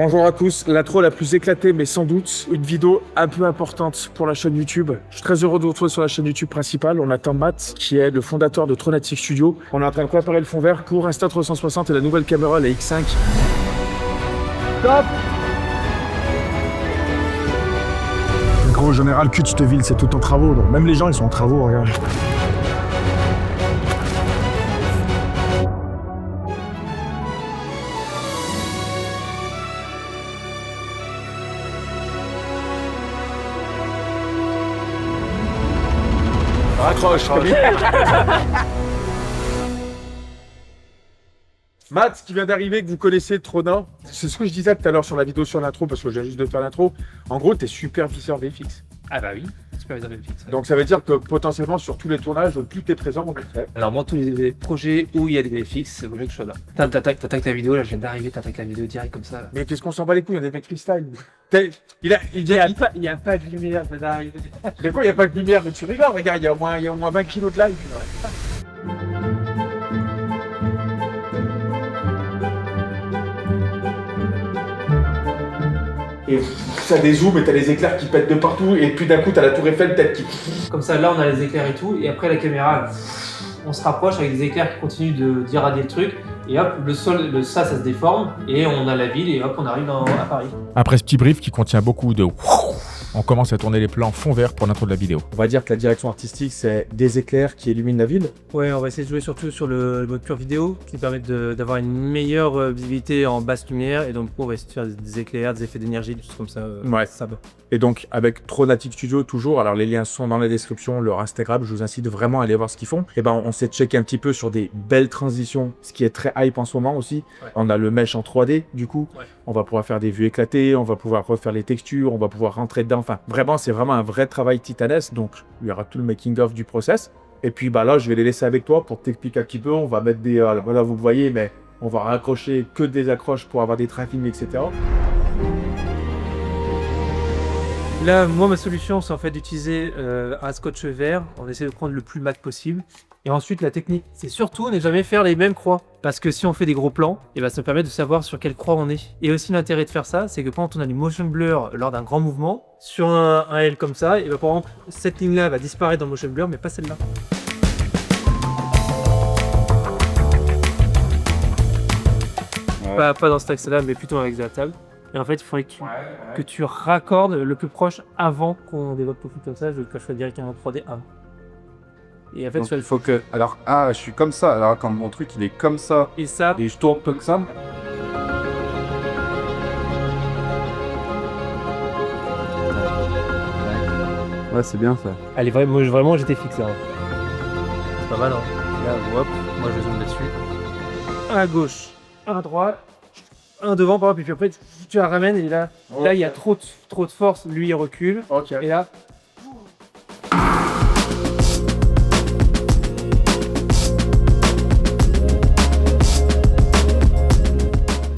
Bonjour à tous, l'intro la plus éclatée mais sans doute une vidéo un peu importante pour la chaîne YouTube. Je suis très heureux de vous retrouver sur la chaîne YouTube principale. On attend Matt qui est le fondateur de Tronatic Studio. On est en train de préparer le fond vert pour Insta360 et la nouvelle caméra, la X5. Top. Le gros général Cutsteville, c'est tout en travaux, donc même les gens ils sont en travaux, regarde. Raccroche, Matt, qui vient d'arriver, que vous connaissez Trona, c'est ce que je disais tout à l'heure sur la vidéo sur l'intro, parce que je viens juste de faire l'intro. En gros, t'es superviseur VFX. Ah bah oui, superviseur VFX. Donc ça veut dire que potentiellement sur tous les tournages, plus t'es présent, on le fait. Alors moi, tous les projets où il y a des VFX, c'est obligé que je sois là. T'attaques la vidéo, là je viens d'arriver, t'attaques la vidéo direct comme ça. Là. Mais qu'est-ce qu'on s'en bat les couilles, il y a des mecs freestyle. Il y a pas de lumière, ça d'arriver. Mais quoi, il n'y a pas de lumière, mais tu rigoles, regarde, il y a au moins 20 kilos de live. Et ça dézoome et t'as les éclairs qui pètent de partout et puis d'un coup t'as la tour Eiffel peut-être qui... Comme ça, là on a les éclairs et tout, et après la caméra, on se rapproche avec des éclairs qui continuent d'irradier le truc, et hop, le sol, ça se déforme, et on a la ville, et hop, on arrive à Paris. Après ce petit brief qui contient beaucoup de... On commence à tourner les plans fond vert pour l'intro de la vidéo. On va dire que la direction artistique, c'est des éclairs qui illuminent la ville. Ouais, on va essayer de jouer surtout sur le mode pure vidéo, qui permet d'avoir une meilleure visibilité en basse lumière, et donc on va essayer de faire des éclairs, des effets d'énergie, des choses comme ça. Ouais. Ça va. Et donc avec Tronatic Studio toujours, alors les liens sont dans la description, leur Instagram, je vous incite vraiment à aller voir ce qu'ils font. Et ben on s'est checké un petit peu sur des belles transitions, ce qui est très hype en ce moment aussi. Ouais. On a le mesh en 3D du coup, ouais. On va pouvoir faire des vues éclatées, on va pouvoir refaire les textures, on va pouvoir rentrer dedans, enfin vraiment c'est vraiment un vrai travail titanesque, donc il y aura tout le making of du process. Et puis bah là je vais les laisser avec toi pour t'expliquer un petit peu, on va mettre des, voilà vous voyez, mais on va raccrocher que des accroches pour avoir des tracking, etc. Là, moi, ma solution, c'est en fait d'utiliser un scotch vert. On essaie de prendre le plus mat possible. Et ensuite, la technique, c'est surtout ne jamais faire les mêmes croix. Parce que si on fait des gros plans, et ben, ça nous permet de savoir sur quelle croix on est. Et aussi, l'intérêt de faire ça, c'est que quand on a du motion blur lors d'un grand mouvement, sur un L comme ça, et ben, par exemple, cette ligne-là va disparaître dans le motion blur, mais pas celle-là. Ouais. Pas dans cet axe-là, mais plutôt avec la table. Et en fait, il faudrait que tu raccordes le plus proche avant qu'on développe tout comme ça. Je fais directement en 3D avant. Et en fait, il faut que... Alors, je suis comme ça. Alors, quand mon truc, il est comme ça. Et ça. Et je tourne comme ça. Ouais, c'est bien ça. Allez, vraiment, j'étais fixé. Hein. C'est pas mal, hein. Là, hop, moi je zoome là-dessus. Un à gauche, un à droite. Un devant par exemple, et puis après tu la ramènes et là, okay. Là il y a trop de force, lui il recule, okay. Et là...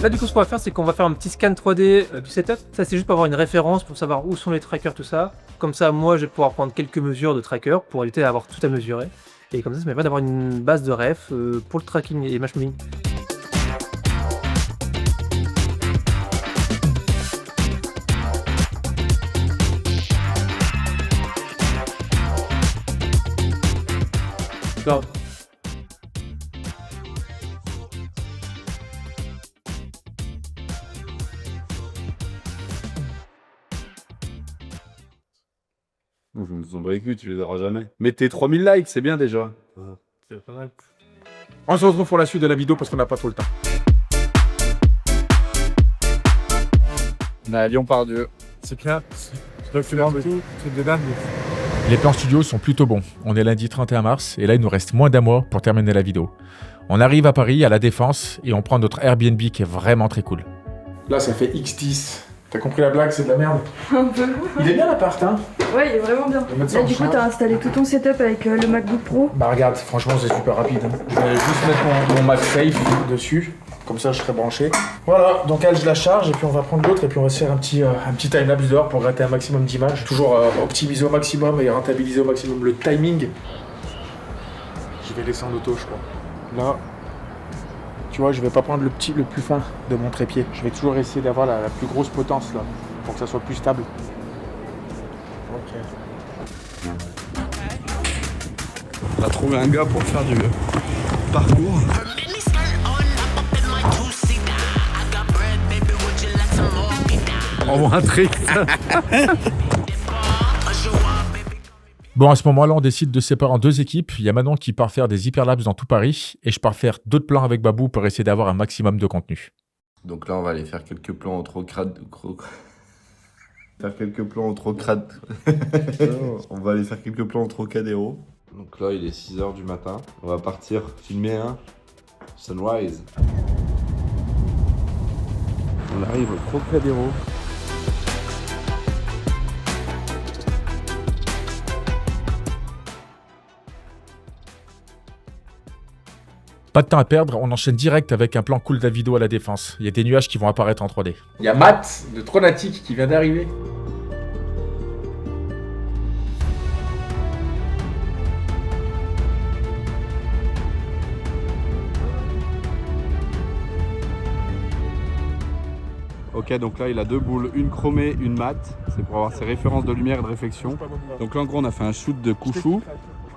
Là du coup ce qu'on va faire c'est qu'on va faire un petit scan 3D du setup. Ça c'est juste pour avoir une référence, pour savoir où sont les trackers, tout ça. Comme ça moi je vais pouvoir prendre quelques mesures de tracker pour éviter d'avoir tout à mesurer. Et comme ça me permet d'avoir une base de ref pour le tracking et match moving. Go. Je me sens pas les culs, tu les auras jamais. Mettez 3000 likes, c'est bien déjà. C'est pas mal. On se retrouve pour la suite de la vidéo parce qu'on n'a pas trop le temps. On est à Lyon-Pardieu. C'est clair. C'est de dingue. Les plans studio sont plutôt bons. On est lundi 31 mars et là il nous reste moins d'un mois pour terminer la vidéo. On arrive à Paris, à La Défense, et on prend notre Airbnb qui est vraiment très cool. Là ça fait X10. T'as compris la blague, c'est de la merde. Un peu. Il est bien l'appart, hein. Ouais, il est vraiment bien. Là du coup t'as installé tout ton setup avec le MacBook Pro. Bah regarde, franchement c'est super rapide. Hein. Je vais juste mettre mon MagSafe dessus. Comme ça, je serai branché. Voilà, donc elle, je la charge et puis on va prendre l'autre et puis on va se faire un petit timelapse dehors pour gratter un maximum d'images. Toujours optimiser au maximum et rentabiliser au maximum le timing. Je vais laisser en auto, je crois. Là. Tu vois, je vais pas prendre le plus fin de mon trépied. Je vais toujours essayer d'avoir la plus grosse potence là, pour que ça soit plus stable. Ok. On a trouvé un gars pour faire du parcours. On voit un trick. Bon, à ce moment-là, on décide de se séparer en 2 équipes. Il y a Manon qui part faire des hyperlapses dans tout Paris et je pars faire d'autres plans avec Babou pour essayer d'avoir un maximum de contenu. Donc là, on va aller faire quelques plans en trop crade. Faire quelques plans en trop crade. On va aller faire quelques plans en Trocadéro. Donc là, il est 6h du matin. On va partir filmer un sunrise. On arrive au Trocadéro. Pas de temps à perdre, on enchaîne direct avec un plan cool de la vidéo à la Défense. Il y a des nuages qui vont apparaître en 3D. Il y a Matt de Tronatic qui vient d'arriver. Ok, donc là il a 2 boules, une chromée, une mate. C'est pour avoir ses références de lumière et de réflexion. Donc là en gros on a fait un shoot de Couchou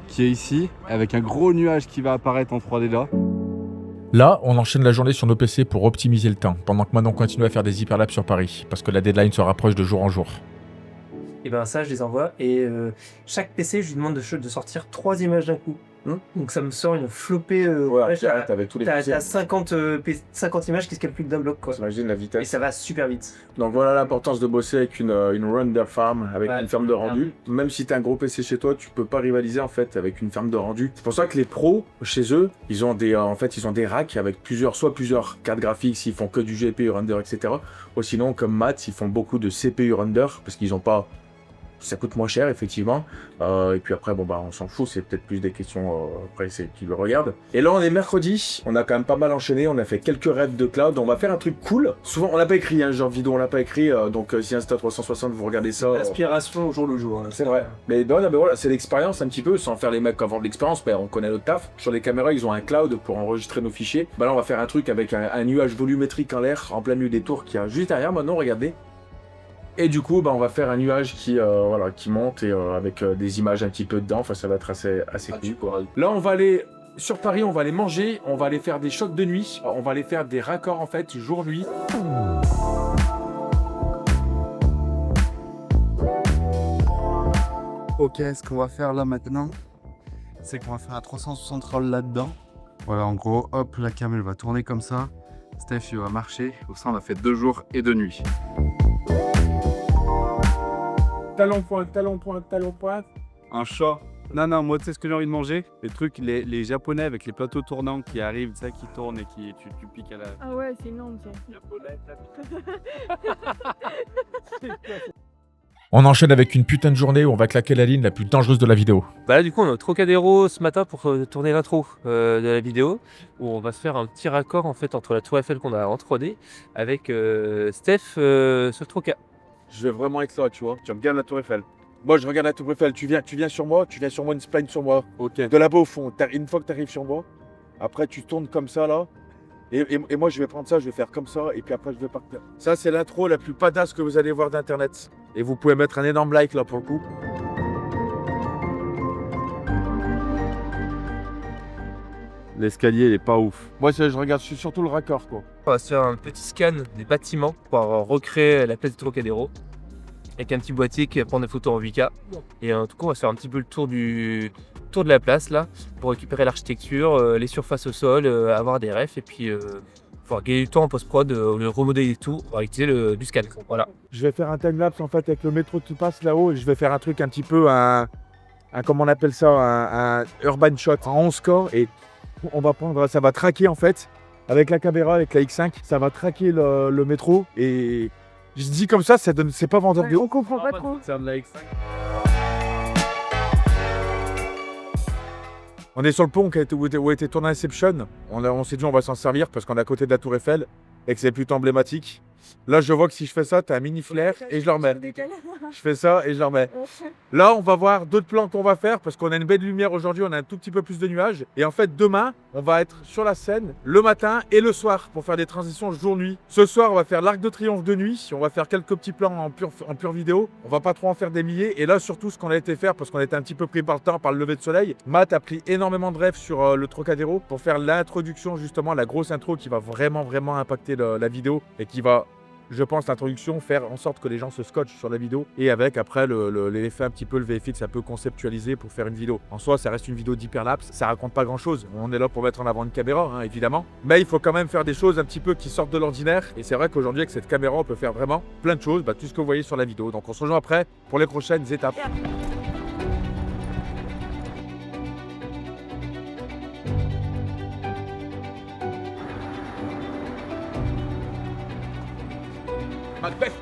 qui est ici, avec un gros nuage qui va apparaître en 3D là. Là, on enchaîne la journée sur nos PC pour optimiser le temps, pendant que Manon continue à faire des hyperlapses sur Paris, parce que la deadline se rapproche de jour en jour. Et ben ça, je les envoie. Et chaque PC, je lui demande de sortir 3 images d'un coup. Donc ça me sort une flopée. T'avais tous les T'as 50 images qui se calculent d'un bloc, quoi. T'imagines la Et vitesse. ça va super vite. Donc voilà l'importance de bosser avec une render farm, avec Ouais, une ferme de rendu. Même si t'as un gros PC chez toi, tu peux pas rivaliser en fait avec une ferme de rendu. C'est pour ça que les pros chez eux, ils ont des racks avec plusieurs cartes graphiques s'ils font que du GPU render, etc. Ou sinon comme Matt, ils font beaucoup de CPU render parce qu'ils ont pas. Ça coûte moins cher, effectivement. Et puis après, bon, bah, on s'en fout. C'est peut-être plus des questions, après, c'est qui le regarde. Et là, on est mercredi. On a quand même pas mal enchaîné. On a fait quelques rêves de cloud. On va faire un truc cool. Souvent, on l'a pas écrit, hein, genre vidéo, on l'a pas écrit. Donc, si Insta360, vous regardez ça. L'inspiration au jour le jour. Hein. C'est vrai. Mais voilà, c'est l'expérience un petit peu, sans faire les mecs avant de l'expérience, mais on connaît notre taf. Sur les caméras, ils ont un cloud pour enregistrer nos fichiers. Bah là, on va faire un truc avec un nuage volumétrique en l'air, en plein milieu des tours, qui a juste derrière. Maintenant, regardez. Et du coup, bah, on va faire un nuage qui monte et avec des images un petit peu dedans. Enfin, ça va être assez cool. Là, on va aller sur Paris, on va aller manger, on va aller faire des shots de nuit, on va aller faire des raccords en fait, jour-nuit. Ok, ce qu'on va faire là maintenant, c'est qu'on va faire un 360 roll là-dedans. Voilà, en gros, hop, la cam elle va tourner comme ça. Steph il va marcher. Au sein, on a fait 2 jours et 2 nuits. Talon pointe. Un chat. Non, moi tu sais ce que j'ai envie de manger? Les trucs, les japonais avec les plateaux tournants qui arrivent, ça qui tournent et qui tu piques à la... Ah ouais, c'est énorme ça. On enchaîne avec une putain de journée où on va claquer la ligne la plus dangereuse de la vidéo. Bah là, du coup, on est au Trocadéro ce matin pour tourner l'intro de la vidéo, où on va se faire un petit raccord en fait entre la Tour Eiffel qu'on a en 3D avec Steph sur Troca. Je vais vraiment être là, tu vois. Tu regardes la Tour Eiffel. Moi, je regarde la Tour Eiffel. Tu viens sur moi, une spline sur moi. Ok. De là-bas au fond. Une fois que tu arrives sur moi, après, tu tournes comme ça, là. Et moi, je vais prendre ça, je vais faire comme ça. Et puis après, je vais partir. Ça, c'est l'intro la plus badass que vous allez voir d'Internet. Et vous pouvez mettre un énorme like, là, pour le coup. L'escalier, il est pas ouf. Moi, je regarde surtout le raccord, quoi. On va se faire un petit scan des bâtiments pour recréer la place du Trocadéro avec un petit boîtier qui va prendre des photos en 8K. Et en tout cas, on va se faire un petit peu le tour de la place là pour récupérer l'architecture, les surfaces au sol, avoir des refs et puis faut gagner du temps en post-prod, le remodeler tout, on va utiliser du scan. Voilà. Je vais faire un timelapse en fait avec le métro qui passe là-haut et je vais faire un truc un petit peu comment on appelle ça, un urban shot en 11 scores et on va prendre, ça va traquer en fait avec la caméra, avec la X5, ça va traquer le métro et je dis comme ça donne, c'est pas vendeur de On comprend pas trop. C'est de la X5. On est sur le pont où était tourné Inception. On s'est dit on va s'en servir parce qu'on est à côté de la Tour Eiffel et que c'est plutôt emblématique. Là, je vois que si je fais ça, t'as un mini flair et je le remets. Je fais ça et je le remets. Là, on va voir d'autres plans qu'on va faire parce qu'on a une belle lumière aujourd'hui, on a un tout petit peu plus de nuages. Et en fait, demain, on va être sur la scène le matin et le soir pour faire des transitions jour-nuit. Ce soir, on va faire l'Arc de Triomphe de nuit. On va faire quelques petits plans en pure vidéo. On va pas trop en faire des milliers. Et là, surtout, ce qu'on a été faire, parce qu'on était un petit peu pris par le temps, par le lever de soleil, Matt a pris énormément de rêves sur le Trocadéro pour faire l'introduction, justement, la grosse intro qui va vraiment impacter la vidéo et qui va, je pense, l'introduction, faire en sorte que les gens se scotchent sur la vidéo et avec après l'effet un petit peu le VFX un peu conceptualisé pour faire une vidéo. En soi, ça reste une vidéo d'hyperlapse, ça raconte pas grand chose. On est là pour mettre en avant une caméra, hein, évidemment. Mais il faut quand même faire des choses un petit peu qui sortent de l'ordinaire. Et c'est vrai qu'aujourd'hui, avec cette caméra, on peut faire vraiment plein de choses, tout ce que vous voyez sur la vidéo. Donc on se rejoint après pour les prochaines étapes. Macbeth.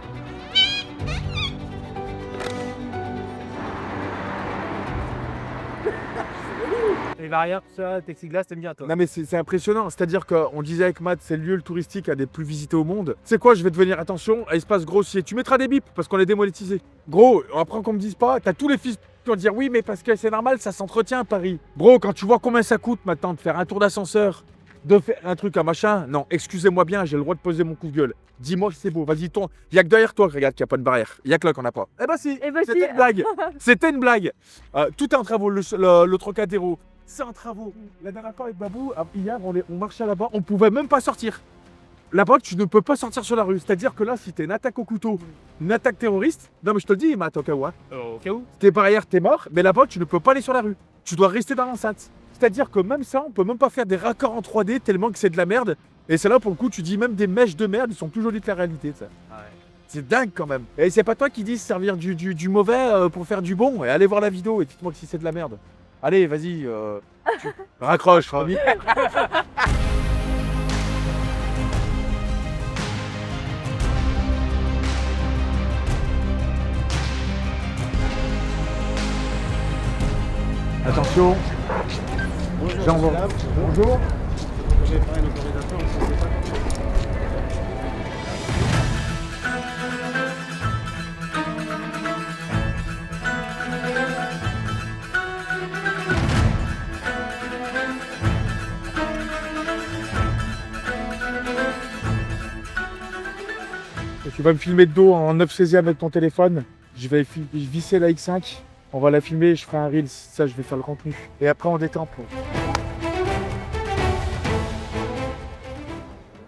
Les barrières, tout ça, plexiglas, t'aimes bien toi. Non mais c'est impressionnant, c'est-à-dire qu'on disait avec Matt, c'est le lieu touristique un des plus visités au monde. C'est quoi, je vais devenir, attention, espace grossier, tu mettras des bips parce qu'on est démonétisé. Gros, après qu'on me dise pas, t'as tous les fils qui vont dire oui mais parce que c'est normal, ça s'entretient à Paris. Bro, quand tu vois combien ça coûte maintenant de faire un tour d'ascenseur, de faire un truc à machin, non, excusez-moi bien, j'ai le droit de poser mon coup de gueule. Dis-moi que c'est beau, vas-y tourne. Il y a que derrière toi, regarde, qu'il n'y a pas de barrière. Il y a que là qu'on n'a pas. Eh ben si, c'était une blague. C'était une blague. Tout est en travaux, le Trocadéro. C'est en travaux. La dernière fois avec Babou, hier, on marchait là-bas, on pouvait même pas sortir. Là-bas, tu ne peux pas sortir sur la rue. C'est-à-dire que là, si t'es une attaque au couteau, une attaque terroriste, non mais je te le dis, Matt, au cas où. Hein. Au cas où. T'es barrière, t'es mort, mais là-bas, tu ne peux pas aller sur la rue. Tu dois rester dans l'enceinte. C'est-à-dire que même ça, on peut même pas faire des raccords en 3D tellement que c'est de la merde. Et c'est là pour le coup, tu dis même des mèches de merde, ils sont plus jolis que la réalité, ça. Ah ouais. C'est dingue quand même. Et c'est pas toi qui dis servir du mauvais pour faire du bon. Et allez voir la vidéo et dites-moi que si c'est de la merde. Allez, vas-y, raccroche, Rami. Attention. Bonjour. Bonjour. J'ai pas une autorisation, on sait pas. Et tu vas me filmer de dos en 9/16 avec ton téléphone. Je vais visser la X5. On va la filmer, je ferai un reel, ça je vais faire le contenu. Et après on détend pour.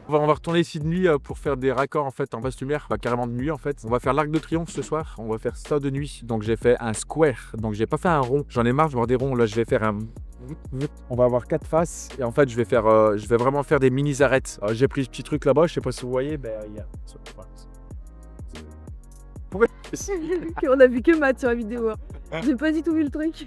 On va retourner ici de nuit pour faire des raccords en fait en basse lumière, carrément de nuit en fait. On va faire l'Arc de Triomphe ce soir, on va faire ça de nuit. Donc j'ai fait un square, donc j'ai pas fait un rond. J'en ai marre de voir des ronds, là je vais faire un... On va avoir 4 faces et en fait je vais vraiment faire des mini arêtes. J'ai pris ce petit truc là-bas, je sais pas si vous voyez, il y a... On a vu que Matt sur la vidéo. J'ai pas du tout vu le truc.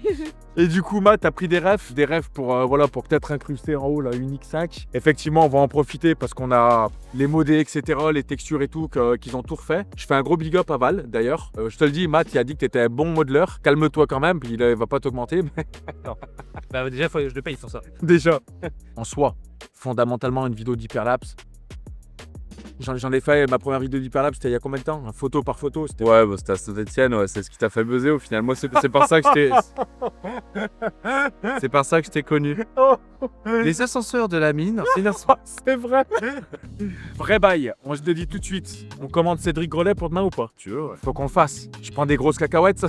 Et du coup, Matt a pris des refs pour, voilà, pour peut-être incruster en haut là, une X5. Effectivement, on va en profiter parce qu'on a les modés, etc., les textures et tout, qu'ils ont tout refait. Je fais un gros big up à Val d'ailleurs. Je te le dis, Matt, il a dit que t'étais un bon modeler. Calme-toi quand même, puis il va pas t'augmenter. Mais... Non. Bah déjà, je le paye pour ça. Déjà. En soi, fondamentalement, une vidéo d'hyperlapse. J'en ai fait ma première vidéo d'hyperlapse, c'était il y a combien de temps? Photo par photo. Ouais, bah, c'était à Saint-Etienne, ouais, c'est ce qui t'a fait buzzer au final. Moi, c'est par ça que c'est par ça que je t'ai connu. Les ascenseurs de la mine, c'est vrai. Vrai bail, on se le dit tout de suite. On commande Cédric Grolet pour demain ou pas? Tu veux, ouais. Faut qu'on le fasse. Je prends des grosses cacahuètes.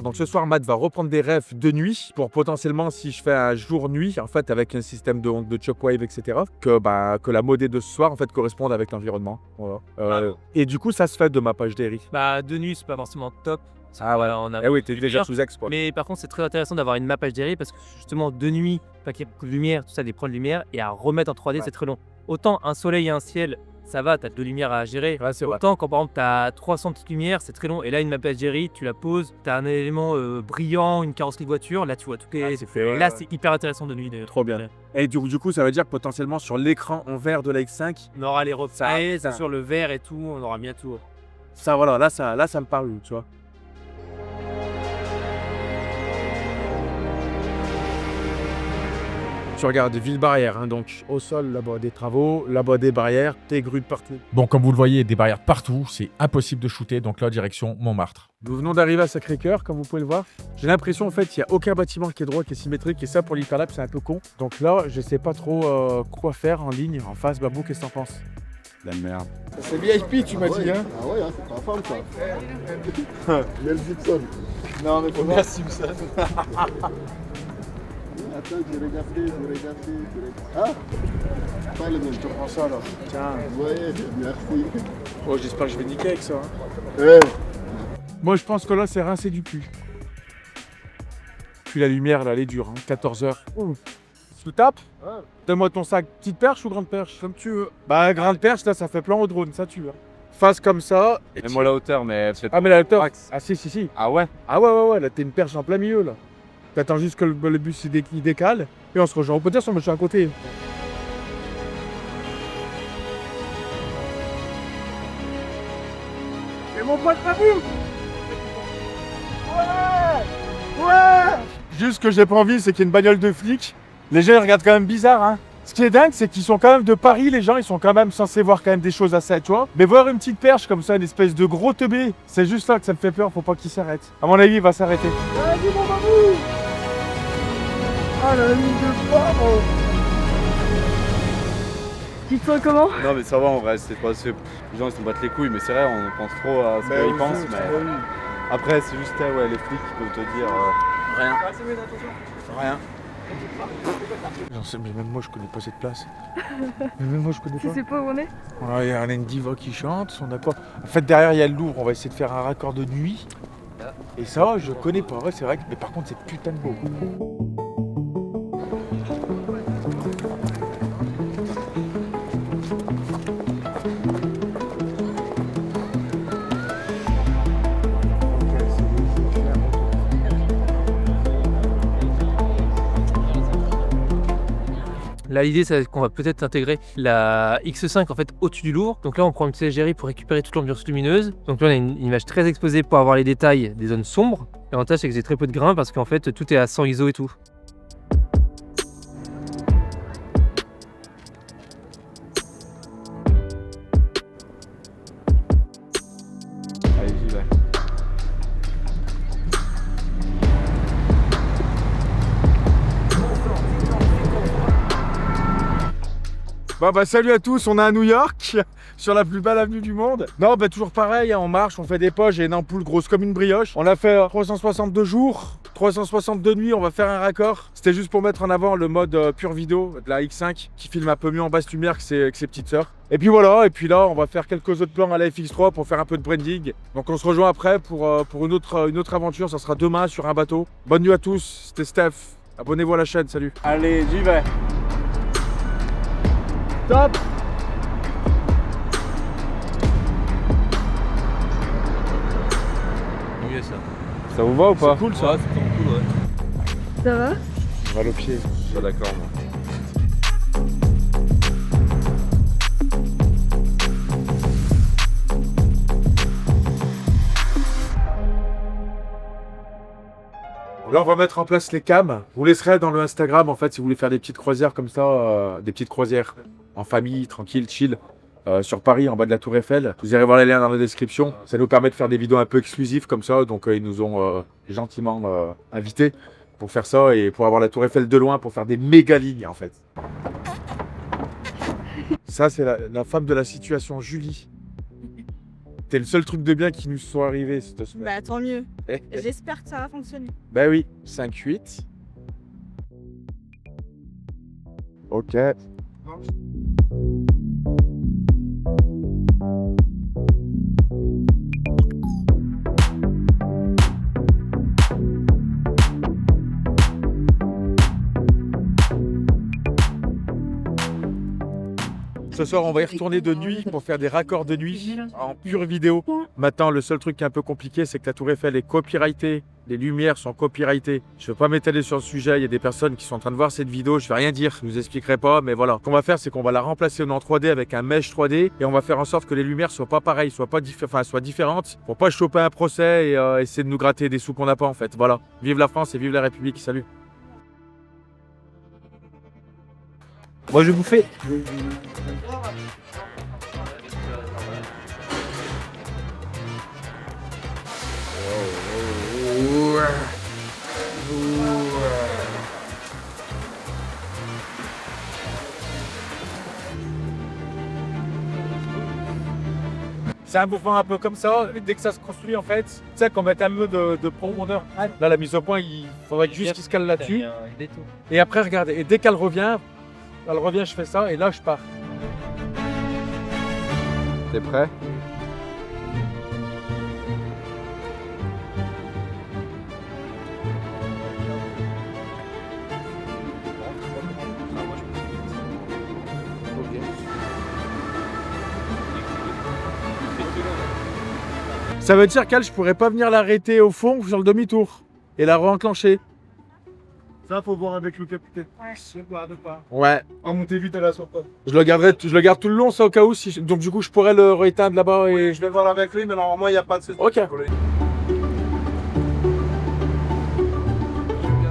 Donc ce soir, Matt va reprendre des refs de nuit pour potentiellement, si je fais un jour-nuit, en fait, avec un système de shockwave, etc., que la modée de ce soir, en fait, corresponde avec l'environnement. Voilà. Et du coup, ça se fait de ma page d'Eric. Bah, de nuit, c'est pas forcément top. Ah ouais, on a... Eh oui, t'es déjà sous ex quoi. Mais par contre, c'est très intéressant d'avoir une map HDRI parce que justement, de nuit, pas qu'il y ait beaucoup de lumière, tout ça, des points de lumière, et à remettre en 3D, c'est très long. Autant un soleil et un ciel, ça va, t'as de lumière à gérer. Ouais, c'est vrai. Autant quand par exemple t'as 300 petites lumières, c'est très long. Et là, une map HDRI, tu la poses, t'as un élément brillant, une carrosserie de voiture, là tu vois tout. C'est fait, là, c'est hyper intéressant de nuit. Trop bien. Et du coup, ça veut dire que potentiellement sur l'écran en vert de la X5, on aura les reflets, ça. sur le vert et tout, on aura bien tout. Ça, voilà, là, ça me parle, tu vois. Tu regardes ville barrière, hein, donc au sol là-bas des travaux, là-bas des barrières, des grues de partout. Bon, comme vous le voyez, des barrières partout, c'est impossible de shooter, donc là, direction Montmartre. Nous venons d'arriver à Sacré-Cœur, comme vous pouvez le voir. J'ai l'impression en fait il n'y a aucun bâtiment qui est droit, qui est symétrique, et ça pour l'hyperlapse c'est un peu con. Donc là, je sais pas trop quoi faire en ligne, en face. Babou, qu'est-ce que t'en penses? La merde. C'est VIP, tu m'as dit, hein? Ah ouais, hein, c'est pas femme ça. Mel Gibson. Non, mais faut voir Simpson. Attends, j'ai regardé. Ah, pas le même. Je te prends ça là. Tiens. Ouais, merci. Oh, j'espère que je vais niquer avec ça. Hein. Ouais. Moi, je pense que là, c'est rincé du cul. Puis la lumière, là, elle est dure, hein. 14h. Tu tapes? Ouais. Donne-moi ton sac. Petite perche ou grande perche? Comme tu veux. Bah, grande perche, là, ça fait plan au drone, ça tue. Hein. Face comme ça. Mets-moi la hauteur, mais peut-être. Ah, mais la hauteur. Max. Ah, si. Ah ouais? Ah, ouais. Là, t'es une perche en plein milieu, là. T'attends juste que le bus il décale et on se rejoint. On peut dire sur le machin à côté. Et mon pote Babou! Ouais! Juste que j'ai pas envie, c'est qu'il y ait une bagnole de flics. Les gens ils regardent quand même bizarre, hein. Ce qui est dingue, c'est qu'ils sont quand même de Paris, les gens, ils sont quand même censés voir quand même des choses assez, tu vois. Mais voir une petite perche comme ça, une espèce de gros teubé, c'est juste là que ça me fait peur, faut pas qu'il s'arrête. À mon avis, il va s'arrêter. Vas-y, mon Babou! Ah, la ligne de barre! Tu te sens comment? Non, mais ça va en vrai, c'est pas. Les gens ils se battent les couilles, mais c'est vrai, on pense trop à ce qu'ils pensent. Mais après, c'est juste ouais, les flics qui peuvent te dire rien. Rien. J'en sais, mais même moi je connais pas cette place. Mais même moi je connais Tu pas. sais pas où on est? Ouais, on a une diva qui chante, on n'a pas. En fait derrière il y a le Louvre, on va essayer de faire un raccord de nuit. Et ça je connais pas, ouais, c'est vrai que. Mais par contre c'est putain de beau. Là, l'idée, c'est qu'on va peut-être intégrer la X5 en fait au-dessus du Louvre. Donc là, on prend une petite égérie pour récupérer toute l'ambiance lumineuse. Donc là, on a une image très exposée pour avoir les détails des zones sombres. L'avantage, c'est que j'ai très peu de grains parce qu'en fait, tout est à 100 ISO et tout. Allez, j'y vais. Bah salut à tous, on est à New York, sur la plus belle avenue du monde. Non bah toujours pareil, hein, on marche, on fait des poches, j'ai une ampoule grosse comme une brioche. On a fait 362 jours, 362 nuits, on va faire un raccord. C'était juste pour mettre en avant le mode pure vidéo de la X5 qui filme un peu mieux en basse lumière que ses petites sœurs. Et puis voilà, et puis là on va faire quelques autres plans à la FX3 pour faire un peu de branding. Donc on se rejoint après pour une autre aventure, ça sera demain sur un bateau. Bonne nuit à tous, c'était Steph. Abonnez-vous à la chaîne, salut. Allez, j'y vais. Top. Ça vous va ou pas? C'est cool ça. Ça va? On va le pied. Je suis pas d'accord, moi. Là, on va mettre en place les cams. Vous laisserez dans le Instagram, en fait, si vous voulez faire des petites croisières comme ça, des petites croisières en famille, tranquille, chill, sur Paris, en bas de la Tour Eiffel. Vous irez voir les liens dans la description. Ça nous permet de faire des vidéos un peu exclusives comme ça. Donc, ils nous ont gentiment invités pour faire ça et pour avoir la Tour Eiffel de loin, pour faire des méga lignes, en fait. Ça, c'est la femme de la situation, Julie. C'est le seul truc de bien qui nous soit arrivé cette semaine. Bah tant mieux. J'espère que ça va fonctionner. Bah oui, 5-8. Ok. Ce soir, on va y retourner de nuit pour faire des raccords de nuit en pure vidéo. Maintenant, le seul truc qui est un peu compliqué, c'est que la Tour Eiffel est copyrightée. Les lumières sont copyrightées. Je ne veux pas m'étaler sur le sujet. Il y a des personnes qui sont en train de voir cette vidéo. Je ne vais rien dire. Je ne vous expliquerai pas. Mais voilà. Ce qu'on va faire, c'est qu'on va la remplacer en 3D avec un mesh 3D. Et on va faire en sorte que les lumières soient pas pareilles, soient différentes. Pour pas choper un procès et essayer de nous gratter des sous qu'on n'a pas en fait. Voilà. Vive la France et vive la République. Salut. Moi je vais bouffer. C'est un mouvement un peu comme ça, dès que ça se construit en fait, tu sais qu'on met un peu de profondeur. Là la mise au point, il faudrait juste qu'il se cale là-dessus. Et après regardez, et dès qu'elle revient, je fais ça et là je pars. T'es prêt? Ça veut dire qu'elle, je pourrais pas venir l'arrêter au fond sur le demi-tour et la re-enclencher. Ça, faut voir avec le capitaine. Ouais. À monter vite à la sortie. Je le garde tout le long, ça au cas où. Donc du coup, je pourrais le rééteindre là-bas et. Je vais voir avec lui, mais normalement, il n'y a pas de souci. Ok.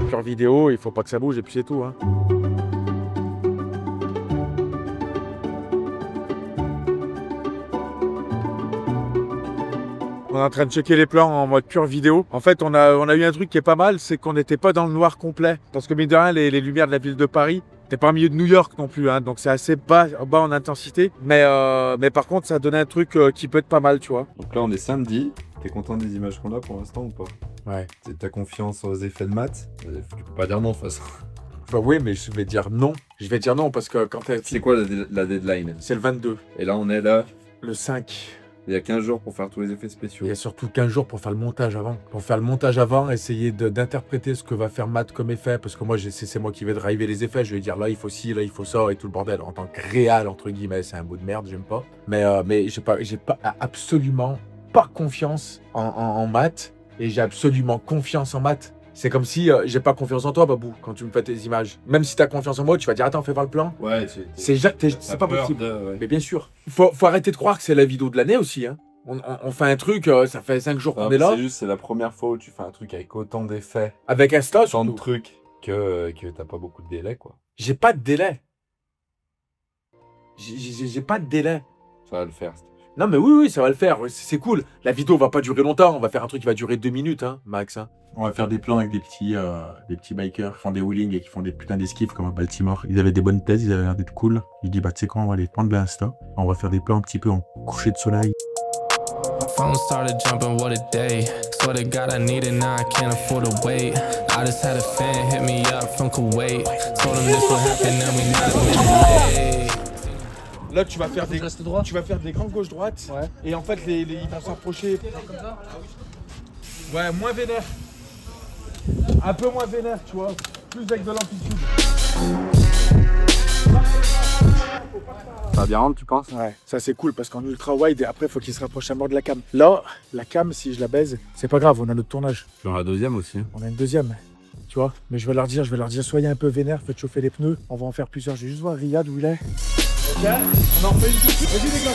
Pure vidéo, il faut pas que ça bouge et puis c'est tout. Hein. On est en train de checker les plans en mode pure vidéo. En fait, on a eu un truc qui est pas mal, c'est qu'on n'était pas dans le noir complet. Parce que mine de rien, les lumières de la ville de Paris, t'es pas au milieu de New York non plus, hein, donc c'est assez bas en intensité. Mais par contre, ça donne un truc qui peut être pas mal, tu vois. Donc là, on est samedi. T'es content des images qu'on a pour l'instant ou pas? Ouais. T'as confiance aux effets de maths? Tu peux pas dire non de toute façon. Bah oui, mais je vais dire non. Je vais dire non parce que quand t'es... C'est quoi la deadline? C'est le 22. Et là, on est là. Le 5. Il y a 15 jours pour faire tous les effets spéciaux. Il y a surtout 15 jours pour faire le montage avant. Pour faire le montage avant, essayer d'interpréter ce que va faire Matt comme effet. Parce que moi, c'est moi qui vais driver les effets. Je vais dire là, il faut ci, là, il faut ça et tout le bordel. En tant que réal, entre guillemets, c'est un mot de merde, j'aime pas. Mais j'ai pas absolument pas confiance en Matt. Et j'ai absolument confiance en Matt. C'est comme si j'ai pas confiance en toi, Babou, quand tu me fais tes images. Même si t'as confiance en moi, tu vas dire attends, fais voir le plan. Ouais, c'est pas possible. Ouais. Mais bien sûr. Faut arrêter de croire que c'est la vidéo de l'année aussi. Hein. On fait un truc, ça fait 5 jours qu'on est là. C'est la première fois où tu fais un truc avec autant d'effets. Avec Insta, autant de trucs que t'as pas beaucoup de délai, quoi. J'ai pas de délai. J'ai pas de délai. Ça va le faire. Non mais oui, ça va le faire, c'est cool. La vidéo va pas durer longtemps, on va faire un truc qui va durer 2 minutes, hein, max. Hein. On va faire des plans avec des petits bikers qui font des wheelings et qui font des putains d'esquives comme à Baltimore. Ils avaient des bonnes thèses, ils avaient l'air d'être cool. Il dit bah tu sais quoi, on va aller prendre de l'Insta. On va faire des plans un petit peu en coucher de soleil. Phone started jumping, what a day. Swear to God I need it now, I can't afford to wait. I just had a fan hit me up from Kuwait. Told him this would happen and we not a minute late. Là, tu vas faire des grands gauche-droite. Ouais. Et en fait, ils vont s'approcher. Comme ça. Ouais, moins vénère. Un peu moins vénère, tu vois. Plus avec de l'amplitude. Ça va bien rendre, tu penses? Ouais, ça c'est cool parce qu'en ultra wide, et après, il faut qu'il se rapproche à mort de la cam. Là, la cam, si je la baise, c'est pas grave, on a notre tournage. Puis on a la deuxième aussi. On a une deuxième. Tu vois, mais je vais leur dire, soyez un peu vénère, faites chauffer les pneus. On va en faire plusieurs. Je vais juste voir Riyad où il est. Ok, on en fait une toute. Vas-y les gars,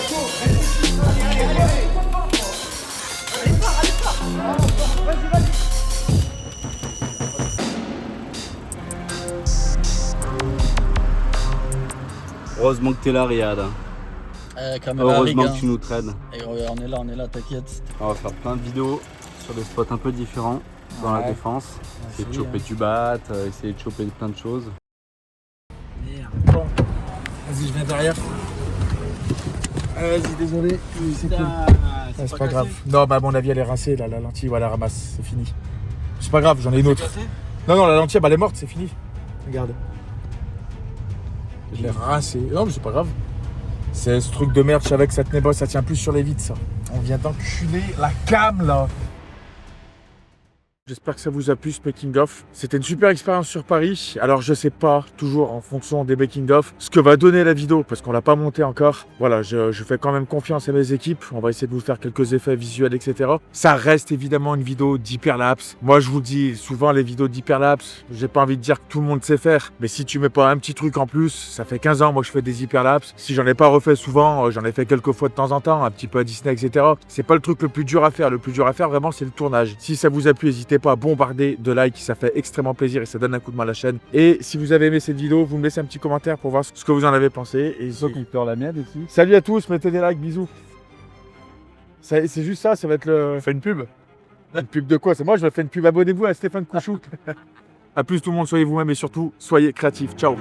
Heureusement que t'es là, Riyad. Heureusement que tu nous traides. Et on est là, t'inquiète. On va faire plein de vidéos sur des spots un peu différents dans la défense. Essayer de choper du bat, essayer de choper plein de choses. Merde. Bon. Vas-y, je viens derrière. Vas-y, désolé. C'est pas grave. Non, bah à mon avis, elle est rincée, là, la lentille, voilà, ramasse, c'est fini. C'est pas grave, j'en ai une autre. Non, la lentille, bah, elle est morte, c'est fini. Regarde. Je l'ai rincée. Non, mais c'est pas grave. C'est ce truc de merde, je savais que ça tenait pas, ça tient plus sur les vitres, ça. On vient d'enculer la cam, là. J'espère que ça vous a plu ce making-of. C'était une super expérience sur Paris. Alors je sais pas, toujours en fonction des making-of, ce que va donner la vidéo, parce qu'on l'a pas monté encore. Voilà, je fais quand même confiance à mes équipes. On va essayer de vous faire quelques effets visuels, etc. Ça reste évidemment une vidéo d'hyperlapse. Moi je vous dis, souvent les vidéos d'hyperlapse, j'ai pas envie de dire que tout le monde sait faire. Mais si tu mets pas un petit truc en plus, ça fait 15 ans moi je fais des hyperlapses. Si j'en ai pas refait souvent, j'en ai fait quelques fois de temps en temps, un petit peu à Disney, etc. C'est pas le truc le plus dur à faire. Le plus dur à faire vraiment c'est le tournage. Si ça vous a plu, n'hésitez N'hésitez pas à bombarder de likes, ça fait extrêmement plaisir et ça donne un coup de main à la chaîne. Et si vous avez aimé cette vidéo, vous me laissez un petit commentaire pour voir ce que vous en avez pensé. Et ceux qui pleurent la mienne aussi. Salut à tous, mettez des likes, bisous. C'est juste ça, ça va être le... Fais une pub. Une pub de quoi? C'est moi, je vais faire une pub. Abonnez-vous à Stéphane Couchou. A plus tout le monde, soyez vous-même et surtout, soyez créatifs. Ciao.